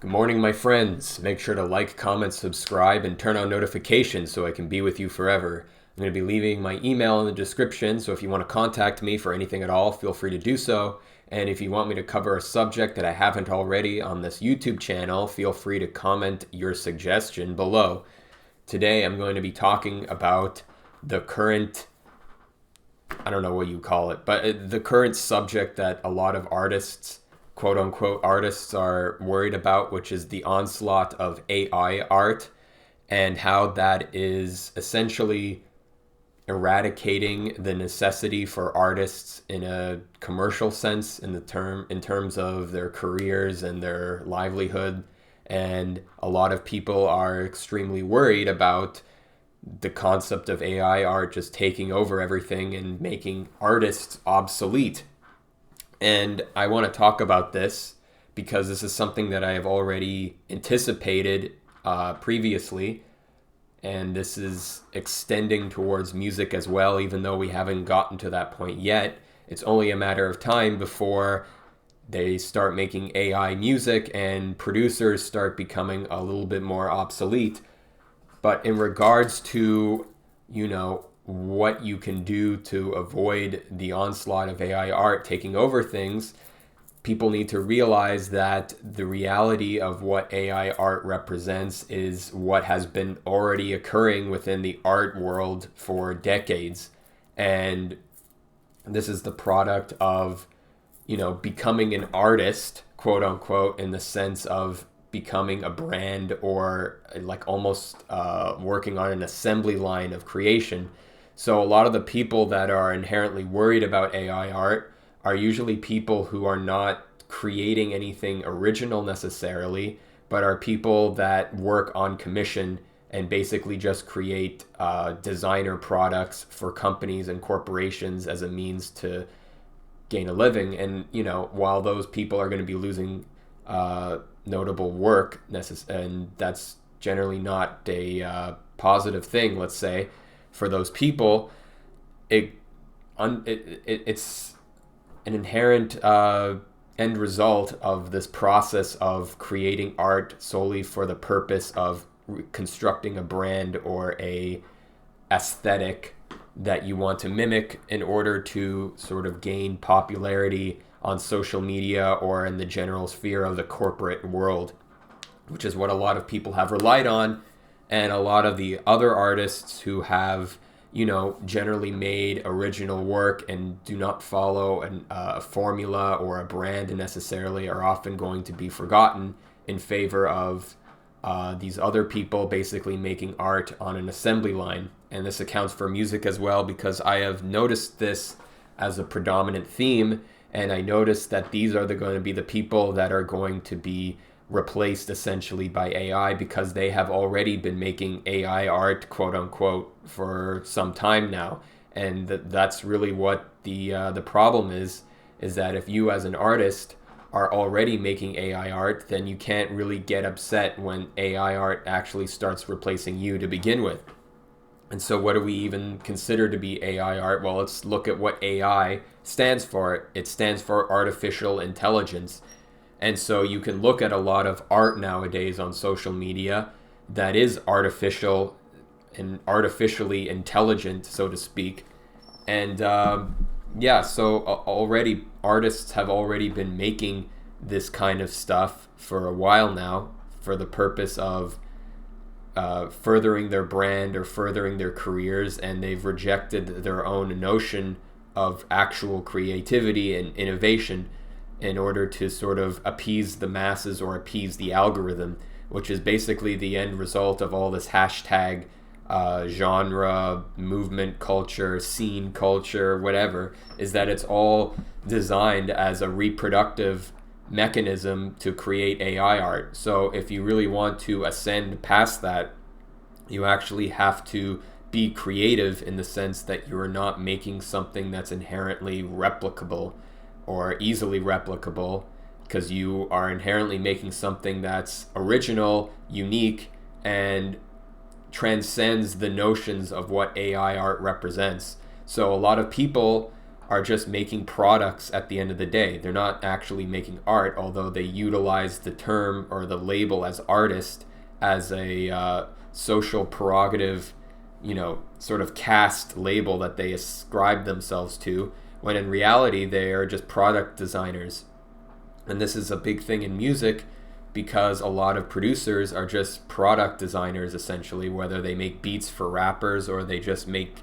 Good morning, my friends. Make sure to like, comment, subscribe, and turn on notifications so I can be with you forever. I'm going to be leaving my email in the description, so if you want to contact me for anything at all, feel free to do so. And if you want me to cover a subject that I haven't already on this YouTube channel, feel free to comment your suggestion below. Today, I'm going to be talking about the current, I don't know what you call it, but the current subject that a lot of artists, quote unquote artists, are worried about, which is the onslaught of AI art and how that is essentially eradicating the necessity for artists in a commercial sense in terms of their careers and their livelihood. And a lot of people are extremely worried about the concept of AI art just taking over everything and making artists obsolete. And I want to talk about this because this is something that I have already anticipated previously. And this is extending towards music as well, even though we haven't gotten to that point yet. It's only a matter of time before they start making AI music and producers start becoming a little bit more obsolete. But in regards to, what you can do to avoid the onslaught of AI art taking over things, people need to realize that the reality of what AI art represents is what has been already occurring within the art world for decades. And this is the product of, becoming an artist, quote unquote, in the sense of becoming a brand or like almost working on an assembly line of creation. So a lot of the people that are inherently worried about AI art are usually people who are not creating anything original necessarily, but are people that work on commission and basically just create designer products for companies and corporations as a means to gain a living. And, while those people are going to be losing notable work, and that's generally not a positive thing, let's say, for those people, it's an inherent end result of this process of creating art solely for the purpose of constructing a brand or a aesthetic that you want to mimic in order to sort of gain popularity on social media or in the general sphere of the corporate world, which is what a lot of people have relied on. And a lot of the other artists who have, generally made original work and do not follow a formula or a brand necessarily are often going to be forgotten in favor of these other people basically making art on an assembly line. And this accounts for music as well, because I have noticed this as a predominant theme. And I noticed that these are going to be the people that are going to be replaced essentially by AI, because they have already been making AI art, quote unquote, for some time now. And that's really what the problem is that if you as an artist are already making AI art, then you can't really get upset when AI art actually starts replacing you to begin with. And so what do we even consider to be AI art? Well, let's look at what AI stands for. It stands for artificial intelligence. And so you can look at a lot of art nowadays on social media that is artificial and artificially intelligent, so to speak. And so already artists have already been making this kind of stuff for a while now for the purpose of furthering their brand or furthering their careers, and they've rejected their own notion of actual creativity and innovation in order to sort of appease the masses or appease the algorithm, which is basically the end result of all this hashtag genre, movement culture, scene culture, whatever, is that it's all designed as a reproductive mechanism to create AI art. So if you really want to ascend past that, you actually have to be creative in the sense that you're not making something that's inherently replicable or easily replicable, because you are inherently making something that's original, unique, and transcends the notions of what AI art represents. So a lot of people are just making products at the end of the day. They're not actually making art, although they utilize the term or the label as artist as a social prerogative, sort of caste label that they ascribe themselves to, when in reality they are just product designers. And this is a big thing in music because a lot of producers are just product designers, essentially, whether they make beats for rappers or they just make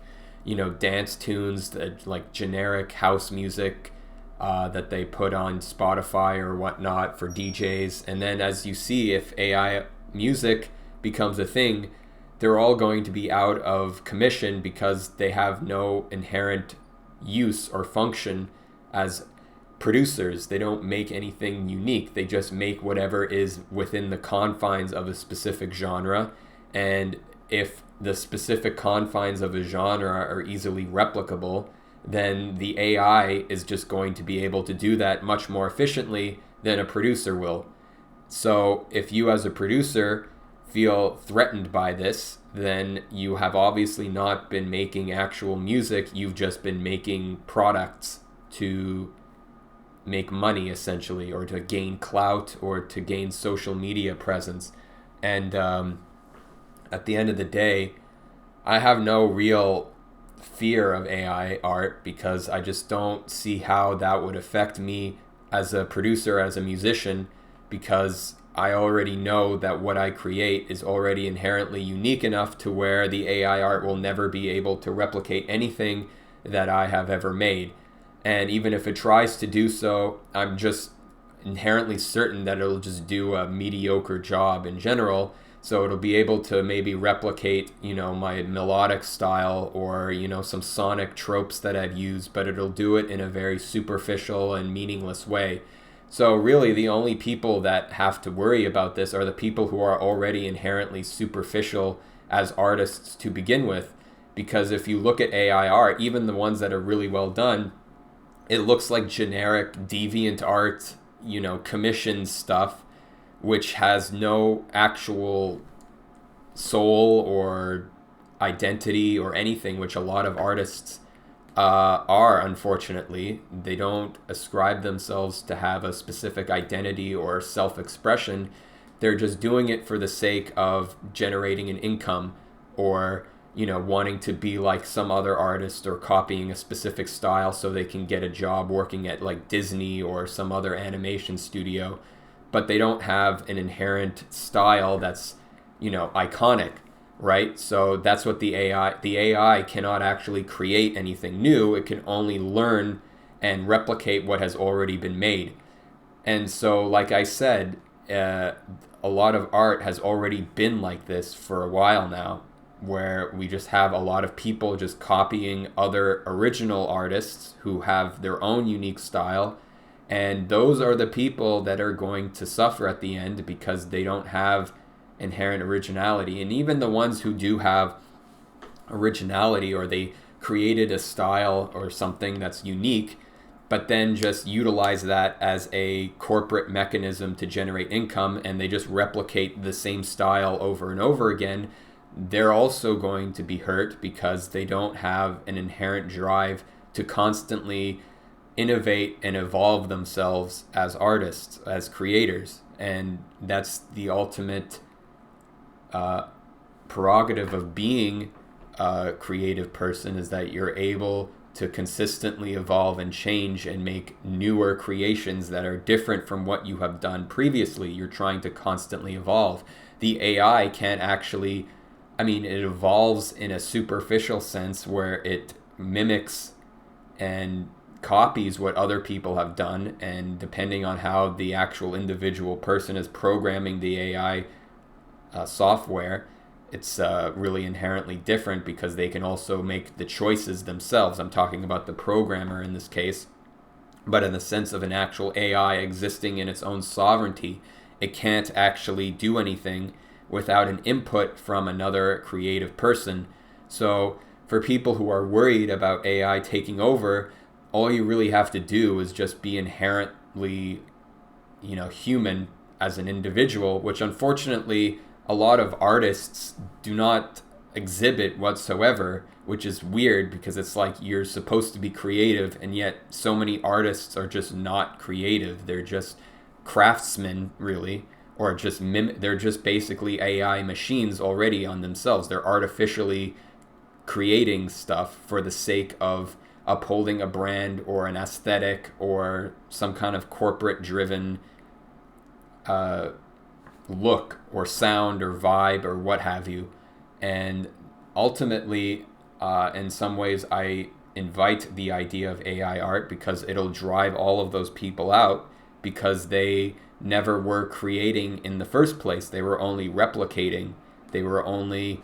dance tunes, like generic house music that they put on Spotify or whatnot for DJs. And then, as you see, if AI music becomes a thing, they're all going to be out of commission because they have no inherent use or function as producers. They don't make anything unique. They just make whatever is within the confines of a specific genre. And if the specific confines of a genre are easily replicable, then the AI is just going to be able to do that much more efficiently than a producer will. So if you as a producer feel threatened by this, then you have obviously not been making actual music. You've just been making products to make money, essentially, or to gain clout or to gain social media presence. And at the end of the day, I have no real fear of AI art because I just don't see how that would affect me as a producer, as a musician, because I already know that what I create is already inherently unique enough to where the AI art will never be able to replicate anything that I have ever made. And even if it tries to do so, I'm just inherently certain that it'll just do a mediocre job in general. So it'll be able to maybe replicate, my melodic style or, some sonic tropes that I've used, but it'll do it in a very superficial and meaningless way. So really the only people that have to worry about this are the people who are already inherently superficial as artists to begin with. Because if you look at AI art, even the ones that are really well done, it looks like generic deviant art, commissioned stuff, which has no actual soul or identity or anything, which a lot of artists are, unfortunately. They don't ascribe themselves to have a specific identity or self-expression. They're just doing it for the sake of generating an income or, wanting to be like some other artist or copying a specific style so they can get a job working at like Disney or some other animation studio. But they don't have an inherent style that's, iconic, right? So that's what the AI cannot actually create anything new. It can only learn and replicate what has already been made. And so, like I said, a lot of art has already been like this for a while now, where we just have a lot of people just copying other original artists who have their own unique style. And those are the people that are going to suffer at the end because they don't have inherent originality. And even the ones who do have originality, or they created a style or something that's unique, but then just utilize that as a corporate mechanism to generate income, and they just replicate the same style over and over again, they're also going to be hurt because they don't have an inherent drive to constantly innovate and evolve themselves as artists, as creators. And that's the ultimate prerogative of being a creative person, is that you're able to consistently evolve and change and make newer creations that are different from what you have done previously. You're trying to constantly evolve. The AI can't actually, it evolves in a superficial sense where it mimics and copies what other people have done, and depending on how the actual individual person is programming the AI software, it's really inherently different because they can also make the choices themselves. I'm talking about the programmer in this case, but in the sense of an actual AI existing in its own sovereignty, it can't actually do anything without an input from another creative person. So for people who are worried about AI taking over, all you really have to do is just be inherently, human as an individual, which unfortunately a lot of artists do not exhibit whatsoever, which is weird because it's like you're supposed to be creative, and yet so many artists are just not creative. They're just craftsmen, really, or just they're just basically AI machines already on themselves. They're artificially creating stuff for the sake of upholding a brand or an aesthetic or some kind of corporate driven look or sound or vibe or what have you. And ultimately, in some ways, I invite the idea of AI art because it'll drive all of those people out, because they never were creating in the first place. They were only replicating. They were only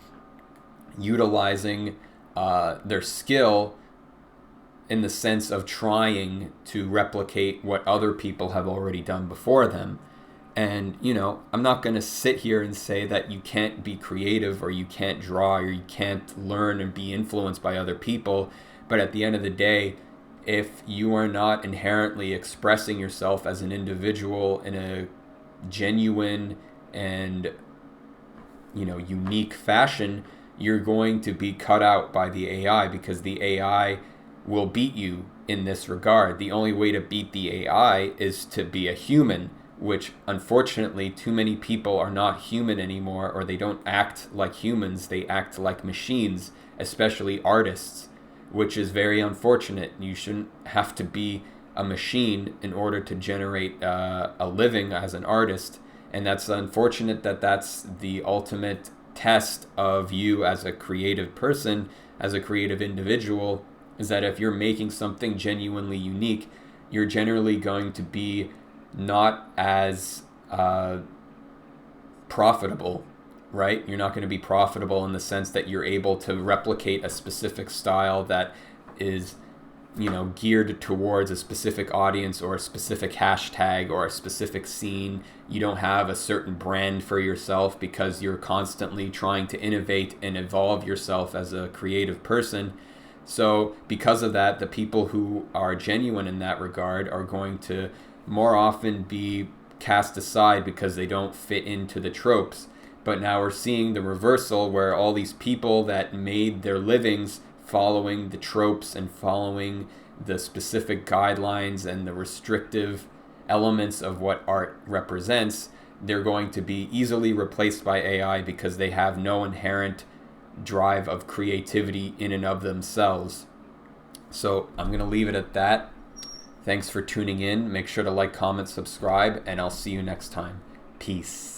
utilizing their skill in the sense of trying to replicate what other people have already done before them. And, I'm not going to sit here and say that you can't be creative or you can't draw or you can't learn and be influenced by other people. But at the end of the day, if you are not inherently expressing yourself as an individual in a genuine and, unique fashion, you're going to be cut out by the AI, because the AI will beat you in this regard. The only way to beat the AI is to be a human, which unfortunately too many people are not human anymore, or they don't act like humans, they act like machines, especially artists, which is very unfortunate. You shouldn't have to be a machine in order to generate a living as an artist, and that's unfortunate that that's the ultimate test of you as a creative person, as a creative individual, is that if you're making something genuinely unique, you're generally going to be not as profitable, right? You're not going to be profitable in the sense that you're able to replicate a specific style that is, geared towards a specific audience or a specific hashtag or a specific scene. You don't have a certain brand for yourself because you're constantly trying to innovate and evolve yourself as a creative person. So because of that, the people who are genuine in that regard are going to more often be cast aside because they don't fit into the tropes. But now we're seeing the reversal, where all these people that made their livings following the tropes and following the specific guidelines and the restrictive elements of what art represents, they're going to be easily replaced by AI because they have no inherent drive of creativity in and of themselves. So I'm going to leave it at that. Thanks for tuning in. Make sure to like, comment, subscribe, and I'll see you next time. Peace.